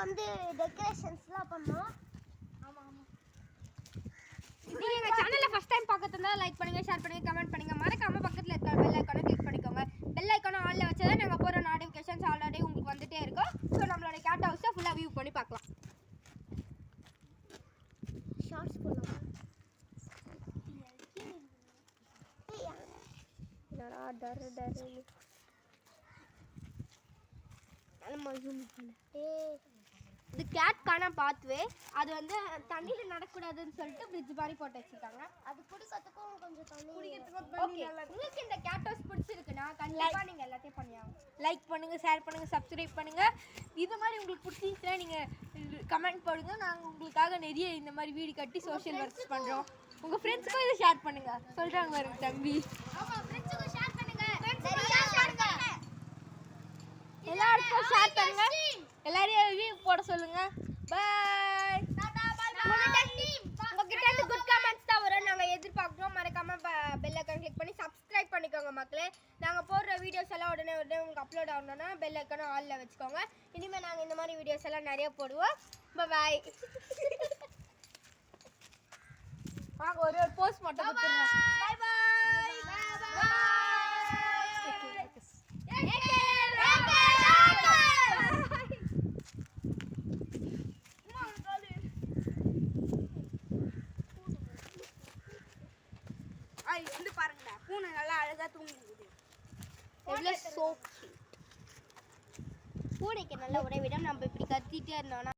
வந்து டெக்கரேஷன்ஸ்லாம் பண்ணோம். ஆமா ஆமா. நீங்க எங்க சேனலை ஃபர்ஸ்ட் டைம் பார்க்கறதுனா லைக் பண்ணுங்க, ஷேர் பண்ணுங்க, கமெண்ட் பண்ணுங்க. மறக்காம பக்கத்துல இருக்க பெல் ஐகானை கிளிக் பண்ணிக்கோங்க. பெல் ஐகானை ஆல்ல வச்சா நாங்க போற நோட்டிஃபிகேஷன்ஸ் ஆல்ரெடி உங்களுக்கு வந்துட்டே இருக்கும். சோ நம்மளோட கேட் ஹவுஸை ஃபுல்லா வியூ பண்ணி பார்க்கலாம். ஷார்ட்ஸ் போடலாம். என்னடா டர் நம்ம ஜூம் பண்ணு. இது கேட்கான பாத்வே. அது வந்து தண்ணியில நடக்கூடாதுன்னு சொல்லிட்டு பிரிட்ஜ் மாதிரி போட்டு வச்சிருக்காங்க. அது குடிக்கிறதுக்கும் கொஞ்சம் தண்ணி ஓகே. உங்களுக்கு இந்த கேட் ஹவுஸ் பிடிச்சிருக்குன்னா கண்டிப்பா நீங்க எல்லாத்தையும் பண்ணியாங்க. லைக் பண்ணுங்க, ஷேர் பண்ணுங்க, சப்ஸ்கிரைப் பண்ணுங்க. இது மாதிரி உங்களுக்கு பிடிச்சிருந்துச்சுன்னா நீங்க கமெண்ட் போடுங்க. நாங்க உங்களுக்காக நிறைய இந்த மாதிரி வீடு கட்டி சோஷியல் ஒர்க்ஸ் பண்றோம். உங்க ஃப்ரெண்ட்ஸ்க்கும் இதை ஷேர் பண்ணுங்க. சொல்றாங்க ஒரு தம்பி. ஆமா, ஃப்ரெண்ட்ஸ்க்கு ஷேர் பண்ணுங்க. நிறைய ஷேர் பண்ணுங்க. எல்லாருக்கும் ஷேர் பண்ணுங்க. எல்லாரையும் ரிவ்யூ போட சொல்லுங்க. பை. Tata bye bye. உங்ககிட்ட இருந்து குட் கமெண்ட்ஸ் தான் வரும். நாங்க எதிர்பார்க்கிறோம். மறக்காம பெல் ஐகான் கிளிக் பண்ணி சப்ஸ்கிரைப் பண்ணிக்கோங்க மக்களே. நாங்க போடுற வீடியோஸ் எல்லாம் உடனே உங்களுக்கு அப்லோட் ஆகணும்னா பெல் ஐகானை ஆல்ல வச்சுக்கோங்க. இனிமே நாங்க இந்த மாதிரி வீடியோஸ் எல்லாம் நிறைய போடுவோம். Bye bye. வாங்க ஒரு போஸ்ட் மட்டும் கொடுத்துறோம். Bye bye. வந்து பாருங்கடா, பூனை நல்லா அழகா தூங்குது. எவ்வளவு சோ கியூட். பூனைக்கு நல்ல உடை விட நம்ம இப்படி கத்திட்டே இருந்தோம்னா